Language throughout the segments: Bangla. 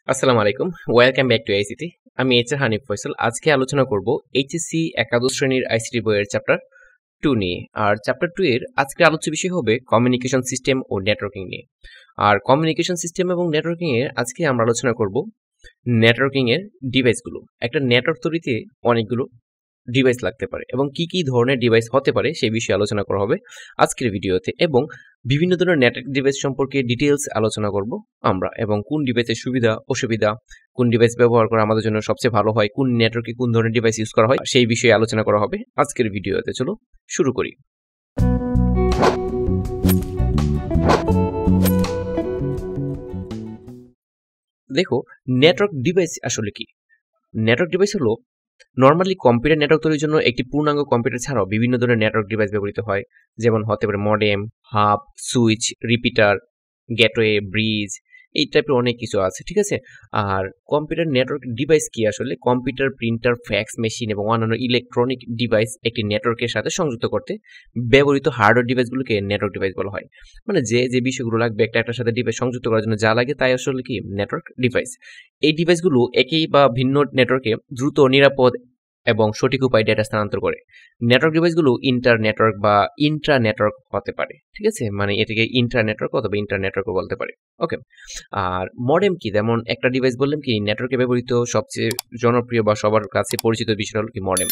আসসালামু আলাইকুম, ওয়েলকাম ব্যাক টু আইসিটি। আমি এইচআর হানিফ ফয়সাল। আজকে আলোচনা করব এইচএসসি একাদশ শ্রেণীর আইসিটি বইয়ের চ্যাপ্টার 2 নিয়ে। আর চ্যাপ্টার 2 এর আজকে আলোচ্য বিষয় হবে কমিউনিকেশন সিস্টেম ও নেটওয়ার্কিং নিয়ে। আর কমিউনিকেশন সিস্টেম এবং নেটওয়ার্কিং এর আজকে আমরা আলোচনা করব নেটওয়ার্কিং এর ডিভাইসগুলো। একটা নেটওয়ার্ক তৈরিতে অনেকগুলো ডিভাইস লাগতে পারে এবং কি কি ধরনের ডিভাইস হতে পারে সেই বিষয়ে আলোচনা করা হবে আজকের ভিডিওতে, এবং বিভিন্ন ধরনের নেটওয়ার্ক ডিভাইস সম্পর্কে ডিটেইলস আলোচনা করব আমরা, এবং কোন ডিভাইসের সুবিধা অসুবিধা, কোন ডিভাইস ব্যবহার করা আমাদের জন্য সবচেয়ে ভালো হয়, কোন নেটওয়ার্কে কোন ধরনের ডিভাইস ইউজ করা হয় সেই বিষয়ে আলোচনা করা হবে আজকের ভিডিওতে। চলো শুরু করি। দেখো, নেটওয়ার্ক ডিভাইস আসলে কি? নেটওয়ার্ক ডিভাইস হলো নর্মালি কম্পিউটার নেটওয়ার্ক তৈরির জন্য একটি পূর্ণাঙ্গ কম্পিউটার ছাড়াও বিভিন্ন ধরনের নেটওয়ার্ক ডিভাইস ব্যবহৃত হয়, যেমন হতে পারে modem, hub, switch, repeater, gateway, bridge, এই টাইপের অনেক কিছু আছে, ঠিক আছে। আর কম্পিউটার নেটওয়ার্ক ডিভাইস কি? আসলে কম্পিউটার, প্রিন্টার, ফ্যাক্স মেশিন এবং অন্যান্য ইলেকট্রনিক ডিভাইস একটি নেটওয়ার্কের সাথে সংযুক্ত করতে ব্যবহৃত হার্ডওয়্যার ডিভাইসগুলোকে নেটওয়ার্ক ডিভাইস বলা হয়। মানে যে বিষয়গুলো লাগবে একটার সাথে ডিভাইস সংযুক্ত করার জন্য যা লাগে তাই আসলে কি নেটওয়ার্ক ডিভাইস। এই ডিভাইসগুলো একই বা ভিন্ন নেটওয়ার্কে দ্রুত, নিরাপদ এবং সঠিক উপায়ে ডেটা স্থানান্তর করে। নেটওয়ার্ক ডিভাইসগুলো ইন্টার নেটওয়ার্ক বা ইন্ট্রা নেটওয়ার্ক হতে পারে, ঠিক আছে। মানে এটাকে ইন্ট্রা নেটওয়ার্ক অথবা ইন্টার নেটওয়ার্কও বলতে পারে। ওকে। আর মডেম কি? যেমন একটা ডিভাইস বললাম কি নেটওয়ার্কে ব্যবহৃত সবচেয়ে জনপ্রিয় বা সবার কাছে পরিচিত বিষয় হলো কি মডেম।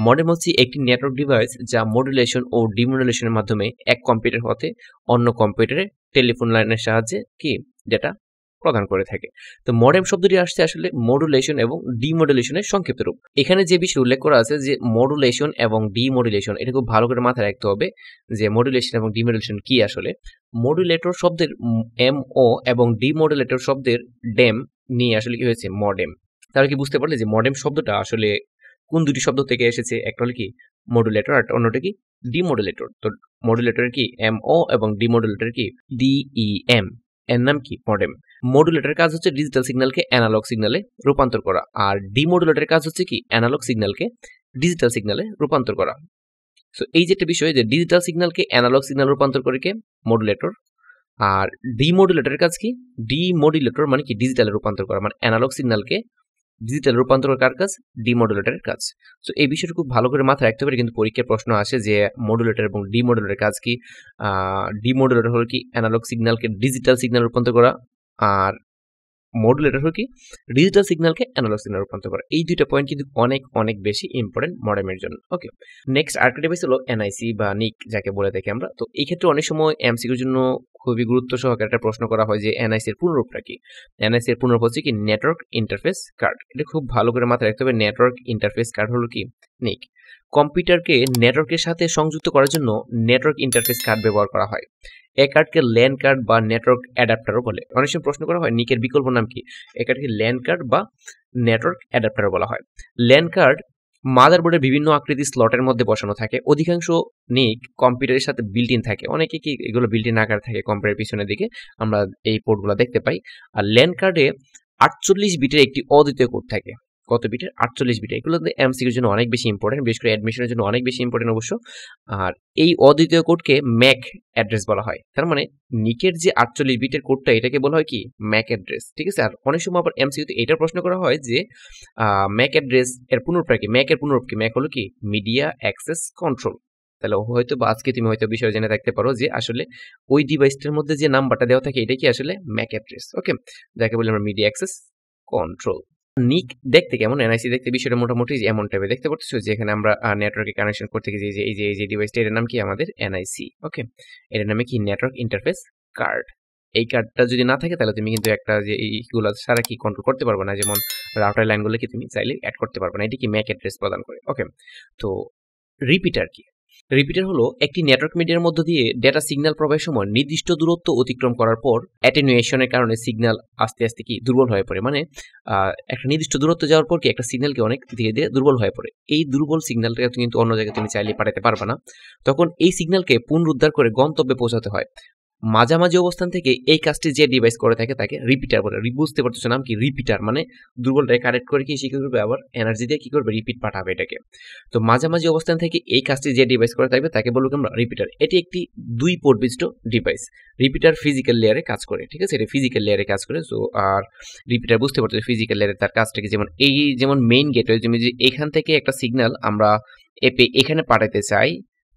মডেম হচ্ছে একটি নেটওয়ার্ক ডিভাইস যা মডুলেশন ও ডিমডুলেশনের মাধ্যমে এক কম্পিউটার হতে অন্য কম্পিউটারে টেলিফোন লাইনের সাহায্যে কি ডেটা প্রদান করে থাকে। তো মডেম শব্দটি আসছে আসলে মডুলেশন এবং ডিমডুলেশনের সংক্ষিপ্ত রূপ। এখানে যে বিষয় উল্লেখ করা আছে যে মডুলেশন এবং ডিমডুলেশন, এটা খুব ভালো করে মাথায় রাখতে হবে যে মডুলেশন এবং ডিমডুলেশন কি আসলে। মডুলেটর শব্দের এম ও এবং ডিমডুলেটর শব্দের ডেম নিয়ে আসলে কি হয়েছে মডেম। তাহলে কি বুঝতে পারলে যে মডেম শব্দটা আসলে কোন দুটি শব্দ থেকে এসেছে? একটা হলো কি মডুলেটর আর অন্যটা কি ডিমডুলেটর। তো মডুলেটরের কি এম ও এবং ডিমডুলেটর কি ডিইএম, এর নাম কি মডেম। মডুলেটরের কাজ হচ্ছে ডিজিটাল সিগন্যালকে অ্যানালগ সিগন্যালে রূপান্তর করা, আর ডিমডুলেটরের কাজ হচ্ছে কি অ্যানালগ সিগন্যালকে ডিজিটাল সিগন্যালে রূপান্তর করা। সো এই যে একটা বিষয় যে ডিজিটাল সিগন্যালকে অ্যানালগ সিগন্যাল রূপান্তর করে কে মডুলেটর, আর ডিমডুলেটরের কাজ কি ডিমডুলেটর মানে কি ডিজিটালে রূপান্তর করা, মানে অ্যানালগ সিগন্যালকে ডিজিটাল রূপান্তর কার কাজ? ডিমডুলেটরের কাজ। সো এই বিষয়টা খুব ভালো করে মাথায় রাখতে পারে, কিন্তু পরীক্ষার প্রশ্ন আসে যে মডুলেটর এবং ডিমডুলেটরের কাজ কি। ডিমডুলেটর হলো কি অ্যানালগ সিগন্যালকে ডিজিটাল সিগন্যাল রূপান্তর করা, আর মডুলেটর হলো কি ডিজিটাল সিগন্যালকে অ্যানালগ সিগন্যাল রূপান্তর করা। এই দুইটা পয়েন্ট কিন্তু অনেক অনেক বেশি ইম্পর্টেন্ট মডেমের জন্য। ওকে, নেক্সট আরেকটা ডিভাইস হলো এনআইসি বা নিক যাকে বলে থাকি আমরা। তো এই ক্ষেত্রে অনেক সময় এমসিকিউর জন্য খুবই গুরুত্ব সহকারে একটা প্রশ্ন করা হয় যে এনআইসি এর পুনরূপটা কি। এনআইসি এর পুনরূপ হচ্ছে কি নেটওয়ার্ক ইন্টারফেস কার্ড। এটা খুব ভালো করে মাথায় রাখতে হবে। নেটওয়ার্ক ইন্টারফেস কার্ড হলো কি নিক। কম্পিউটারকে নেটওয়ার্কের সাথে সংযুক্ত করার জন্য নেটওয়ার্ক ইন্টারফেস কার্ড ব্যবহার করা হয়। এই কার্ডকে ল্যান কার্ড বা নেটওয়ার্ক অ্যাডাপ্টারও বলে। অনেক সময় প্রশ্ন করা হয় নিকের বিকল্প নাম কি। এই কার্ডকে ল্যান কার্ড বা নেটওয়ার্ক অ্যাডাপ্টারও বলা হয়। ল্যান কার্ড মাদারবোর্ডের বিভিন্ন আকৃতির স্লটের মধ্যে বসানো থাকে। অধিকাংশ নিক কম্পিউটারের সাথে বিল্ট ইন থাকে। অনেকে কি এগুলো বিল্ট ইন আকার থাকে কম্পিউটারের পিছনের দিকে, আমরা এই পোর্টগুলো দেখতে পাই। আর ল্যান কার্ডে 48 বিটের একটি অদ্বিতীয় কোড থাকে। কত বিটের? 48 বিটের। এগুলো এমসিকিউর জন্য অনেক বেশি ইম্পর্টেন্ট, বিশেষ করে অ্যাডমিশনের জন্য অনেক বেশি ইম্পর্টেন্ট অবশ্য। আর এই অদ্বিতীয় কোডকে ম্যাক অ্যাড্রেস বলা হয়। তার মানে নিকের যে 48 বিটের কোডটা এটাকে বলা হয় কি ম্যাক অ্যাড্রেস, ঠিক আছে। আর অনেক সময় আবার এমসিকিউতে এটা প্রশ্ন করা হয় যে ম্যাক অ্যাড্রেস এর পুনরূপ কি? ম্যাক এর পুনরূপ কি? ম্যাক হলো কি মিডিয়া অ্যাক্সেস কন্ট্রোল। তাহলে হয়তো বা আজকে তুমি হয়তো বিষয় জেনে থাকতে পারো যে আসলে ওই ডিভাইসটার মধ্যে যে নাম্বারটা দেওয়া থাকে এটা কি আসলে ম্যাক অ্যাড্রেস। ওকে, যাকে বলি আমরা মিডিয়া অ্যাক্সেস কন্ট্রোল। নিক দেখতে কেমন? এনআইসি দেখতে বিষয়টা মোটামুটি এমন টাইপের দেখতে পাচ্ছ, যেখানে আমরা নেটওয়ার্কে কানেকশন করতে গেছি। এই যে ডিভাইসটা, এর নাম কি আমাদের এনআইসি। ওকে, এর নামে কি নেটওয়ার্ক ইন্টারফেস কার্ড। এই কার্ডটা যদি না থাকে তাহলে তুমি কিন্তু একটা যে এইগুলো সারা কি কন্ট্রোল করতে পারবে না, যেমন রাউটার লাইনগুলো কি তুমি চাইলে অ্যাড করতে পারবে না। এটি কি ম্যাক অ্যাড্রেস প্রদান করে। ওকে, তো রিপিটার কি? রিপিটার হলো একটি নেটওয়ার্ক মিডিয়ার মধ্য দিয়ে ডেটা সিগন্যাল প্রবাহের সময় নির্দিষ্ট দূরত্ব অতিক্রম করার পর অ্যাটেনুয়েশনের কারণে সিগন্যাল আস্তে আস্তে কি দুর্বল হয়ে পড়ে। মানে একটা নির্দিষ্ট দূরত্ব যাওয়ার পর কি একটা সিগন্যালকে অনেক ধীরে ধীরে দুর্বল হয়ে পড়ে। এই দুর্বল সিগন্যালটা কিন্তু অন্য জায়গায় তুমি চাইলে পাঠাতে পারবে না। তখন এই সিগন্যালকে পুনরুদ্ধার করে গন্তব্যে পৌঁছাতে হয়। মাঝামাঝি অবস্থান থেকে এই কাজটি যে ডিভাইস করে থাকে তাকে রিপিটার বলে। বুঝতে পারতেছো নাম কি? রিপিটার মানে দুর্বলটাকে কানেক্ট করে কি সে কি করবে, আবার এনার্জি দিয়ে কি করবে, রিপিট পাঠাবে এটাকে। তো মাঝামাঝি অবস্থান থেকে এই কাজটি যে ডিভাইস করে থাকবে তাকে বলবো আমরা রিপিটার। এটি একটি 2 পোর্ট বিশিষ্ট ডিভাইস। রিপিটার ফিজিক্যাল লেয়ারে কাজ করে, ঠিক আছে, এটা ফিজিক্যাল লেয়ারে কাজ করে। সো আর রিপিটার বুঝতে পারছো ফিজিক্যাল লেয়ারে তার কাজটা কি, যেমন এই যেমন মেইন গেটওয়ে, যেমন যে এখান থেকে একটা সিগন্যাল আমরা এপে এখানে পাঠাতে চাই,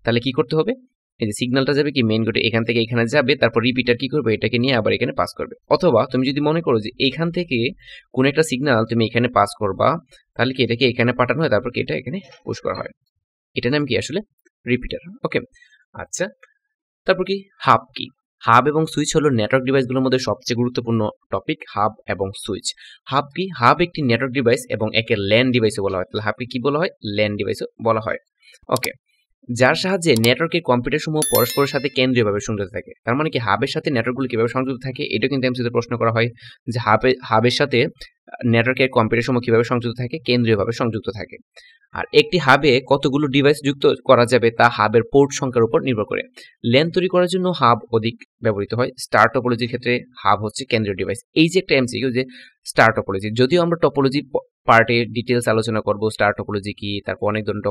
তাহলে কি করতে হবে, এই যে সিগন্যালটা যাবে কি মেইন গেটে এখান থেকে এখানে যাবে, তারপর রিপিটার কি করবে, এটাকে নিয়ে আবার এখানে পাস করবে। অথবা তুমি যদি মনে করো যে এখান থেকে কোন একটা সিগন্যাল তুমি এখানে পাস করবা, তাহলে কি এটাকে এখানে পাঠানো হয়, তারপর কি এটা এখানে পুশ করা হয়। এটার নাম কি আসলে রিপিটার। ওকে, আচ্ছা, তারপর কি হাব কি? হাব এবং সুইচ হলো নেটওয়ার্ক ডিভাইসগুলোর মধ্যে সবচেয়ে গুরুত্বপূর্ণ টপিক, হাব এবং সুইচ। হাব কি? হাব একটি নেটওয়ার্ক ডিভাইস এবং একে ল্যান ডিভাইসও বলা হয়। তাহলে হাবকে কি বলা হয়? ল্যান ডিভাইসও বলা হয়। ওকে, যার সাহায্যে নেটওয়ার্কের কম্পিউটারসমূহ পরস্পরের সাথে কেন্দ্রীয়ভাবে সংযুক্ত থাকে। তার মানে কি হাবের সাথে নেটওয়ার্কগুলো কিভাবে সংযুক্ত থাকে, এটা কিন্তু এমসিতে প্রশ্ন করা হয় যে হাবের সাথে নেটওয়ার্কের কম্পিউটারসমূহ কিভাবে সংযুক্ত থাকে, কেন্দ্রীয়ভাবে সংযুক্ত থাকে। আর একটি হাবে কতগুলো ডিভাইস যুক্ত করা যাবে তা হাবের পোর্ট সংখ্যার উপর নির্ভর করে। ল্যান তৈরি করার জন্য হাব অধিক ব্যবহৃত হয়। স্টার টপোলজির ক্ষেত্রে হাব হচ্ছে কেন্দ্রীয় ডিভাইস। এই যে একটা এমসিকিউ যে স্টার টপোলজি, যদিও আমরা টপোলজি পার্টে ডিটেলস আলোচনা করব, স্টার টপোলজি কি, তারপর অনেক ধরনের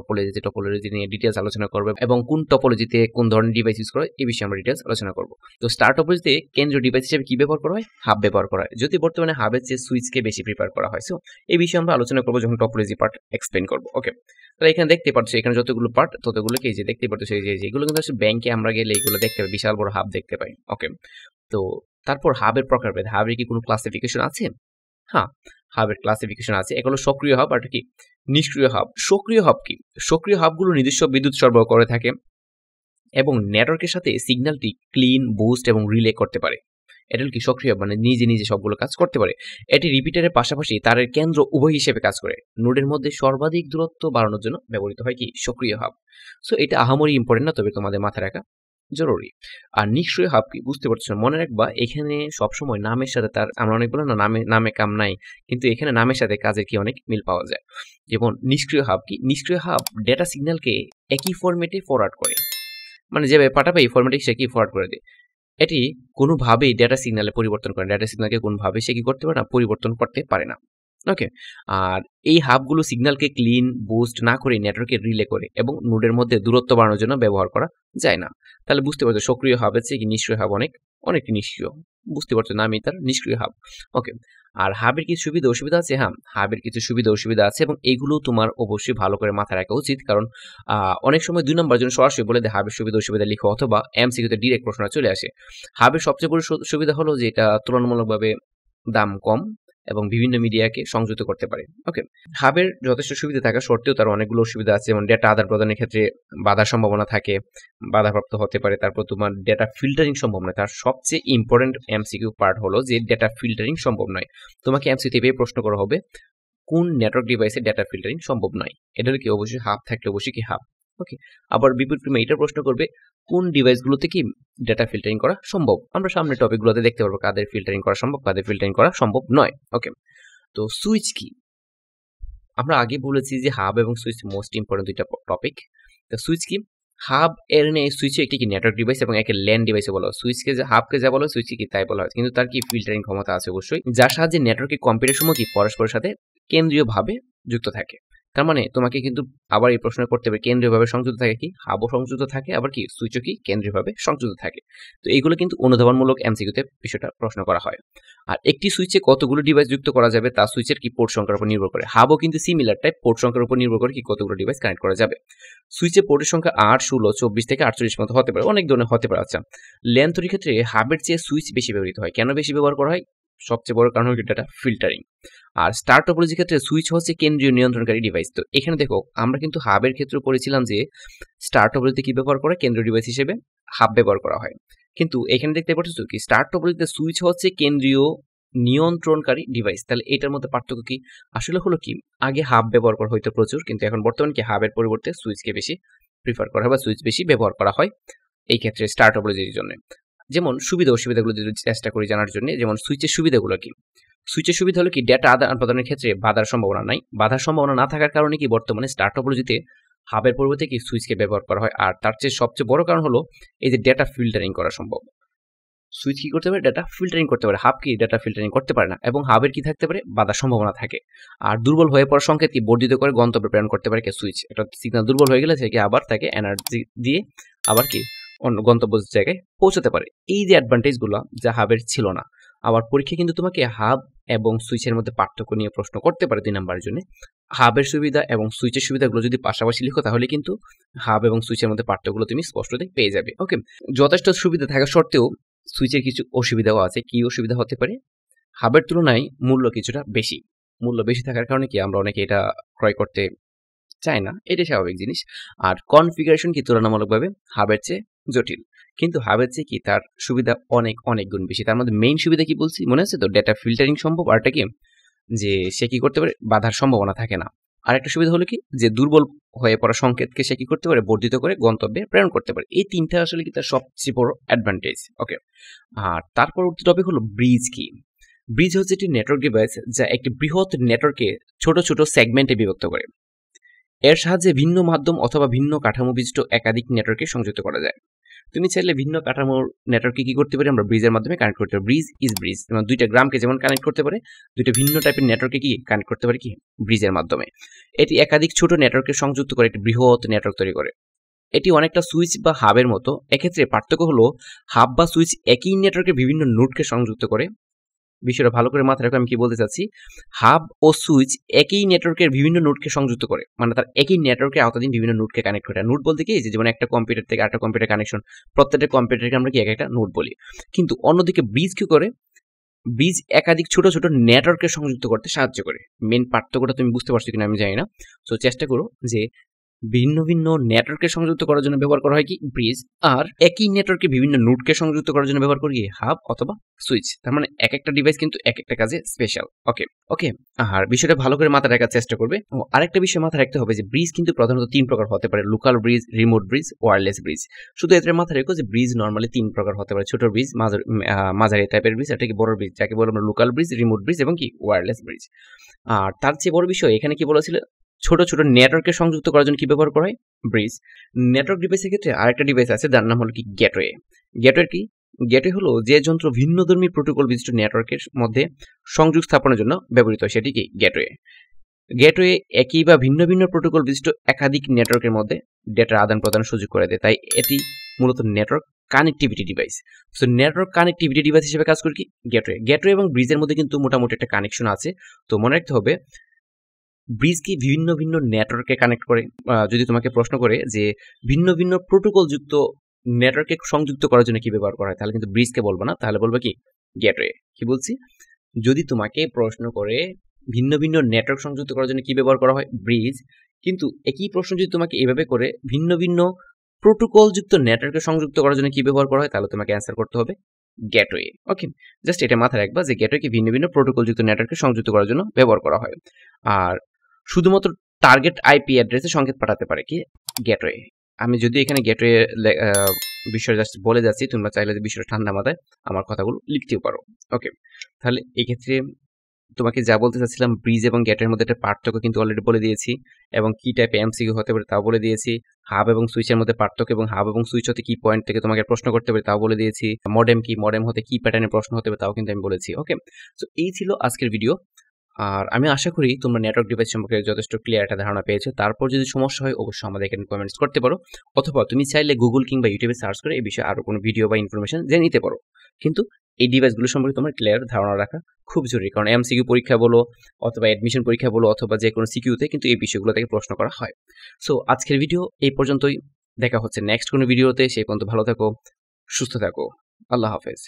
টপোলজি নিয়ে ডিটেলস আলোচনা করব, এবং কোন টপোলজিতে কোন ধরনের ডিভাইস ইউজ করা হয় এই বিষয়ে আমরা ডিটেলস আলোচনা করব। তো স্টার টপোলজিতে কেন্দ্রীয় ডিভাইস হিসেবে কি ব্যবহার করা হয়? হাব ব্যবহার করা হয়, যদি বর্তমানে হাবের চেয়ে সুইচকে বেশি প্রিফার করা হয়। সো এই বিষয়ে আমরা আলোচনা করব যখন টপোলজি পার্ট এক্সপ্লেন করব। ওকে, তাহলে এখানে দেখতে পাচ্ছ এখানে যতগুলো পার্ট ততগুলো কি যে দেখতে পাচ্ছ, এই যে এগুলো কিন্তু আসলে ব্যাংকে আমরা গেলে এগুলো দেখতে পাই, বিশাল বড় হাব দেখতে পাই। ওকে, তো তারপর হাবের প্রকারভেদ, হাবের কি কোনো ক্লাসিফিকেশন আছে? হ্যাঁ, হাবের ক্লাসিফিকেশন আছে। এগুলো সক্রিয় হাব আর কি নিষ্ক্রিয় হাব। সক্রিয় হাব কি? সক্রিয় হাবগুলো নিজস্ব বিদ্যুৎ সরবরাহ করে থাকে এবং নেটওয়ার্কের সাথে সিগন্যালটি ক্লিন, বুস্ট এবং রিলে করতে পারে। এটা কি সক্রিয়, মানে নিজে নিজে সবগুলো কাজ করতে পারে। এটি রিপিটারের পাশাপাশি তারের কেন্দ্র উভয় হিসেবে কাজ করে। নোডের মধ্যে সর্বাধিক দূরত্ব বাড়ানোর জন্য ব্যবহৃত হয় কি সক্রিয় হাব। সো এটা আহামরি ইম্পর্টেন্ট না, তবে তোমাদের মাথায় রাখা জরুরি। আর নিষ্ক্রিয় হাব কি বুঝতে পারছো, মনে রাখবা এখানে সবসময় নামের সাথে তার, আমরা অনেক বলে না নামে কাম নাই, কিন্তু এখানে নামের সাথে কাজের কি অনেক মিল পাওয়া যায়। যেমন নিষ্ক্রিয় হাব কি? নিষ্ক্রিয় হাব ডেটা সিগন্যালকে একই ফরম্যাটে ফরওয়ার্ড করে, মানে যেভাবে পাঠাবে এই ফরম্যাটে সে কি ফরওয়ার্ড করে দেয়। এটি কোনোভাবেই ডেটা সিগন্যালে পরিবর্তন করে, ডেটা সিগন্যালকে কোনোভাবেই সে কি করতে পারে না, পরিবর্তন করতে পারে না। ওকে, আর এই হাবগুলো সিগন্যালকে ক্লিন, বুস্ট না করে নেটওয়ার্কে রিলে করে এবং নোডের মধ্যে দূরত্ব বাড়ানোর জন্য ব্যবহার করা যায় না। তাহলে বুঝতে পারছো সক্রিয় হাব আছে কি নিষ্ক্রিয় হাব অনেকটি নিষ্ক্রিয়। বুঝতে পারছো নামই তার নিষ্ক্রিয় হাব। ওকে, আর হাবের কিছু সুবিধা অসুবিধা আছে। হ্যাঁ, হাবের কিছু সুবিধা অসুবিধা আছে এবং এইগুলো তোমার অবশ্যই ভালো করে মাথায় রাখা উচিত, কারণ অনেক সময় 2 নম্বর জন্য সরাসরি বলে দেয় হাবের সুবিধা অসুবিধা লিখো, অথবা এমসিকিউতে ডিরেক্ট প্রশ্ন চলে আসে। হাবের সবচেয়ে বড় সুবিধা হলো যে এটা তুলনামূলকভাবে দাম কম এবং বিভিন্ন মিডিয়াকে সংযুক্ত করতে পারে। ওকে, হাবের যথেষ্ট সুবিধা থাকা সত্ত্বেও তার অনেকগুলো অসুবিধা আছে, যেমন ডেটা আদান প্রদানের ক্ষেত্রে বাধার সম্ভাবনা থাকে, বাধাপ্রাপ্ত হতে পারে। তারপর তোমার ডেটা ফিল্টারিং সম্ভব নয়। তার সবচেয়ে ইম্পর্টেন্ট এমসিকিউ পার্ট হলো যে ডেটা ফিল্টারিং সম্ভব নয়। তোমাকে এমসিকিউ পেয়ে প্রশ্ন করা হবে কোন নেটওয়ার্ক ডিভাইসে ডেটা ফিল্টারিং সম্ভব নয়। এটার কি অবশ্যই হাব থাকলে অবশ্যই কি হাব। ওকে, আবার বিপরীতক্রমে এটা প্রশ্ন করবে কোন ডিভাইসগুলোতে কি ডেটা ফিল্টারিং করা সম্ভব। আমরা সামনের টপিকগুলোতে দেখতে পারবো কাদের ফিল্টারিং করা সম্ভব, কাদের ফিল্টারিং করা সম্ভব নয়। ওকে, তো সুইচ কি? আমরা আগে বলেছি যে হাব এবং সুইচ মোস্ট ইম্পর্টেন্ট দুইটা টপিক। তো সুইচ কি? হাব এর নেই সুইচ একটি কি নেটওয়ার্ক ডিভাইস এবং একে ল্যান ডিভাইসে বলা হয়। সুইচকে যে হাবকে যা বলা হয় সুইচকে কি তাই বলা হয়, কিন্তু তার কি ফিল্টারিং ক্ষমতা আছে অবশ্যই, যার সাহায্যে নেটওয়ার্কের কম্পিউটার সমূহ কি পরস্পরের সাথে কেন্দ্রীয়ভাবে যুক্ত থাকে। তার মানে তোমাকে কিন্তু আবার এই প্রশ্ন করতে হবে কেন্দ্রীয়ভাবে সংযুক্ত থাকে কি, হাবও সংযুক্ত থাকে, আবার কি সুইচও কি কেন্দ্রীয়ভাবে সংযুক্ত থাকে। তো এইগুলো কিন্তু অনুধাবনমূলক এমসিকিউতে বিষয়টা প্রশ্ন করা হয়। আর একটি সুইচে কতগুলো ডিভাইস যুক্ত করা যাবে তা সুইচের কি পোর্ট সংখ্যার উপর নির্ভর করে। হাবও কিন্তু সিমিলার টাইপ, পোর্ট সংখ্যার উপর নির্ভর করে কি কতগুলো ডিভাইস কানেক্ট করা যাবে। সুইচে পোর্টের সংখ্যা 8, 16, 24 থেকে 48 মতো হতে পারে, অনেক ধরনের হতে পারে। আচ্ছা, ল্যান তৈরির ক্ষেত্রে হাবের চেয়ে সুইচ বেশি ব্যবহৃত হয়। কেন বেশি ব্যবহার করা হয়? সবচেয়ে বড় কারণ হলো ডেটা ফিল্টারিং। আর স্টার টপোলজির ক্ষেত্রে সুইচ হচ্ছে কেন্দ্রীয় নিয়ন্ত্রণকারী ডিভাইস। তো এখানে দেখো আমরা কিন্তু হাবের ক্ষেত্রে পড়েছিলাম যে স্টার টপোলজিতে কি ব্যবহার করে, কেন্দ্রীয় ডিভাইস হিসেবে হাব ব্যবহার করা হয়। কিন্তু এখানে দেখতে পাচ্ছ কি স্টার টপোলজিতে সুইচ হচ্ছে কেন্দ্রীয় নিয়ন্ত্রণকারী ডিভাইস। তাহলে এটার মধ্যে পার্থক্য কি? আসলে হলো কি আগে হাব ব্যবহার করা হয়তো প্রচুর, কিন্তু এখন বর্তমানে কি হাবের পরিবর্তে সুইচকে বেশি প্রিফার করা হয় বা সুইচ বেশি ব্যবহার করা হয় এই ক্ষেত্রে স্টার টপোলজির জন্য। যেমন সুবিধা অসুবিধাগুলো যদি চেষ্টা করি জানার জন্য, যেমন সুইচের সুবিধাগুলো কি? সুইচের সুবিধা হলো কি ডেটা আদান প্রদানের ক্ষেত্রে বাধার সম্ভাবনা নাই। বাধার সম্ভাবনা না থাকার কারণে কি বর্তমানে স্টার টপোলজিতে হাবের পরিবর্তে কি সুইচকে ব্যবহার করা হয়। আর তার চেয়ে সবচেয়ে বড় কারণ হলো এই যে ডেটা ফিল্টারিং করা সম্ভব। সুইচ কি করতে পারে, ডাটা ফিল্টারিং করতে পারে। হাব কি ডাটা ফিল্টারিং করতে পারে না, এবং হাবের কি থাকতে পারে, বাধার সম্ভাবনা থাকে। আর দুর্বল হয়ে পড়ার সংকেত কি বর্ধিত করে গন্তব্যে প্রেরণ করতে পারে কে সুইচ। এটা সিগন্যাল দুর্বল হয়ে গেলে সে কি আবার তাকে এনার্জি দিয়ে আবার কি অন্য গন্তব্য জায়গায় পৌঁছাতে পারে। এই যে অ্যাডভান্টেজগুলো যা হাবের ছিল না। আবার পরীক্ষা কিন্তু তোমাকে হাব এবং সুইচের মধ্যে পার্থক্য নিয়ে প্রশ্ন করতে পারে 2 নাম্বারের জন্য। হাবের সুবিধা এবং সুইচের সুবিধাগুলো যদি পাশাপাশি লিখো তাহলে কিন্তু হাব এবং সুইচের মধ্যে পার্থক্যগুলো তুমি স্পষ্টতই পেয়ে যাবে। ওকে, যথেষ্ট সুবিধা থাকা সত্ত্বেও সুইচের কিছু অসুবিধাও আছে। কি অসুবিধা হতে পারে, হাবের তুলনায় মূল্য কিছুটা বেশি। মূল্য বেশি থাকার কারণে কি আমরা অনেকে এটা ক্রয় করতে চাই না, এটাই স্বাভাবিক জিনিস। আর কনফিগারেশন কি তুলনামূলকভাবে হাবের চেয়ে জটিল, কিন্তু হাবের চেয়ে কি তার সুবিধা অনেক অনেক গুণ বেশি। তার মধ্যে মেইন সুবিধা কি বলছি মনে আছে তো, ডেটা ফিল্টারিং সম্ভব। আরটা কি যে সে কি করতে পারে, বাধার সম্ভাবনা থাকে না। আর একটা সুবিধা হলো কি যে দুর্বল হয়ে পড়া সংকেতকে সে কি করতে পারে, বর্ধিত করে গন্তব্যে প্রেরণ করতে পারে। এই তিনটা আসলে কি তার সবচেয়ে বড় অ্যাডভান্টেজ। ওকে, আর তার পরবর্তী টপিক হলো ব্রিজ কি। ব্রিজ হচ্ছে একটি নেটওয়ার্ক ডিভাইস যা একটি বৃহৎ নেটওয়ার্কে ছোট ছোট সেগমেন্টে বিভক্ত করে। এর সাহায্যে ভিন্ন মাধ্যম অথবা ভিন্ন কাঠামো বিশিষ্ট একাধিক নেটওয়ার্কে সংযুক্ত করা যায়। তুমি চাইলে ভিন্ন কাঠামোর নেটওয়ার্কে কি করতে পারি, আমরা ব্রিজের মাধ্যমে কানেক্ট করতে পারি। ব্রিজ ইজ ব্রিজ, যেমন দুইটা গ্রামকে যেমন কানেক্ট করতে পারে, দুইটা ভিন্ন টাইপের নেটওয়ার্কে কি কানেক্ট করতে পারে কি ব্রিজের মাধ্যমে। এটি একাধিক ছোট নেটওয়ার্কে সংযুক্ত করে একটি বৃহৎ নেটওয়ার্ক তৈরি করে। এটি অনেকটা সুইচ বা হাবের মতো। এক্ষেত্রে পার্থক্য হলো হাব বা সুইচ একই নেটওয়ার্কের বিভিন্ন নোডকে সংযুক্ত করে। বিষয়টা ভালো করে মাথায় রাখো, আমি কি বলতে চাচ্ছি, হাব ও সুইচ একই নেটওয়ার্কের বিভিন্ন নোডকে সংযুক্ত করে, মানে তার একই নেটওয়ার্কের আওতাধীন বিভিন্ন নোডকে কানেক্ট করে। নোড বলতে কি, যেমন একটা কম্পিউটার থেকে আরেকটা কম্পিউটার কানেকশন, প্রত্যেকটা কম্পিউটারকে আমরা কি এক একটা নোড বলি। কিন্তু অন্যদিকে ব্রিজ কি করে, ব্রিজ একাধিক ছোট ছোট নেটওয়ার্কে সংযুক্ত করতে সাহায্য করে। মেন পার্থক্যটা তুমি বুঝতে পারছো কিনা আমি জানি না, তো চেষ্টা করো যে ভিন্ন ভিন্ন নেটওয়ার্কে সংযুক্ত করার জন্য ব্যবহার করা হয় কি ব্রিজ, আর একই নেটওয়ার্কে বিভিন্ন নোডকে সংযুক্ত করার জন্য ব্যবহার করি হাব অথবা সুইচ। তার মানে এক একটা ডিভাইস কিন্তু এক একটা কাজে স্পেশাল। ওকে ওকে, আর বিষয়টা ভালো করে মাথায় রাখার চেষ্টা করবে। ও আরেকটা বিষয় মাথায় রাখতে হবে যে ব্রিজ কিন্তু প্রধানত 3 প্রকার হতে পারে, local bridge, remote bridge, wireless bridge. শুধু এতে মাথায় রেখো যে ব্রিজ নরমালি 3 প্রকার হতে পারে, ছোট ব্রিজ, মাঝারি টাইপের ব্রিজ, এটা কি বড় ব্রিজ যাকে বলে আমরা লোকাল ব্রিজ, রিমোট ব্রিজ এবং কি ওয়্যারলেস ব্রিজ। আর তার চেয়ে বড় বিষয় এখানে কি বলেছিল, ছোট ছোট নেটওয়ার্কে সংযুক্ত করার জন্য কি ব্যবহার করা হয় ব্রিজ। নেটওয়ার্ক ডিভাইসের ক্ষেত্রে আরেকটা ডিভাইস আছে যার নাম হলো কি গেটওয়ে। গেটওয়ে কি, গেটওয়ে হলো যে যন্ত্র ভিন্নধর্মী প্রোটোকল বিশিষ্ট নেটওয়ার্কের মধ্যে সংযোগ স্থাপনের জন্য ব্যবহৃত হয়, সেটি কি গেটওয়ে। গেটওয়ে একই বা ভিন্ন ভিন্ন প্রোটোকল বিশিষ্ট একাধিক নেটওয়ার্কের মধ্যে ডেটার আদান প্রদান সুযোগ করে দেয়, তাই এটি মূলত network connectivity device. So network connectivity device হিসেবে কাজ করে কি গেটওয়ে। গেটওয়ে এবং ব্রিজের মধ্যে কিন্তু মোটামুটি একটা কানেকশন আছে, তো মনে রাখতে হবে ব্রিজ কি ভিন্ন ভিন্ন নেটওয়ার্কে কানেক্ট করে। যদি তোমাকে প্রশ্ন করে যে ভিন্ন ভিন্ন প্রোটোকল যুক্ত নেটওয়ার্কে সংযুক্ত করার জন্য কি ব্যবহার করা হয়, তাহলে কিন্তু ব্রিজকে বলবো না, তাহলে বলবো কি গেটওয়ে। কি বলছি, যদি তোমাকে প্রশ্ন করে ভিন্ন ভিন্ন নেটওয়ার্ক সংযুক্ত করার জন্য কি ব্যবহার করা হয় ব্রিজ, কিন্তু একই প্রশ্ন যদি তোমাকে এভাবে করে ভিন্ন ভিন্ন প্রোটোকল যুক্ত নেটওয়ার্কে সংযুক্ত করার জন্য কি ব্যবহার করা হয়, তাহলে তোমাকে অ্যান্সার করতে হবে গেটওয়ে। ওকে, জাস্ট এটা মাথায় রাখবা যে গেটওয়ে কি ভিন্ন ভিন্ন প্রোটোকল যুক্ত নেটওয়ার্কে সংযুক্ত করার জন্য ব্যবহার করা হয়। আর শুধুমাত্র টার্গেট আইপি অ্যাড্রেসে সংকেত পাঠাতে পারে কি গেটওয়ে। আমি যদি এখানে গেটওয়ে বিষয় জাস্ট বলে যাচ্ছি, তোমরা চাইলে বিষয়টা ঠান্ডা মাথায় আমার কথাগুলো লিখতেও পারো। ওকে, তাহলে এই ক্ষেত্রে তোমাকে যা বলতে চাচ্ছিলাম ব্রিজ এবং গেটের মধ্যে একটা পার্থক্য কিন্তু অলরেডি বলে দিয়েছি, এবং কি টাইপে এমসিকিউ হতে পারে তাও বলে দিয়েছি। হাব এবং সুইচের মধ্যে পার্থক্য এবং হাব এবং সুইচ হতে কি পয়েন্ট থেকে তোমাকে প্রশ্ন করতে পারে তাও বলে দিয়েছি। মডেম কি, মডেম হতে কি প্যাটার্নের প্রশ্ন হতে পারে তাও কিন্তু আমি বলেছি। ওকে, তো এই ছিল আজকের ভিডিও। আর আমি আশা করি তোমরা নেটওয়ার্ক ডিভাইস সম্পর্কে যথেষ্ট ক্লিয়ার একটা ধারণা পেয়েছো। তারপর যদি সমস্যা হয় অবশ্যই আমাদের এখানে কমেন্টস করতে পারো, অথবা তুমি চাইলে গুগল কিংবা ইউটিউবে সার্চ করে এই বিষয়ে আরো কোনো ভিডিও বা ইনফরমেশন জেনে নিতে পারো। কিন্তু এই ডিভাইসগুলো সম্পর্কে তোমার ক্লিয়ার ধারণা রাখা খুব জরুরি, কারণ এমসিকিউ পরীক্ষা বলো অথবা অ্যাডমিশন পরীক্ষা বলো অথবা যে কোনো সিকিউতে কিন্তু এই বিষয়গুলো থেকে প্রশ্ন করা হয়। সো আজকের ভিডিও এই পর্যন্তই, দেখা হচ্ছে নেক্সট কোনো ভিডিওতে। সেই পর্যন্ত ভালো থাকো, সুস্থ থাকো, আল্লাহ হাফেজ।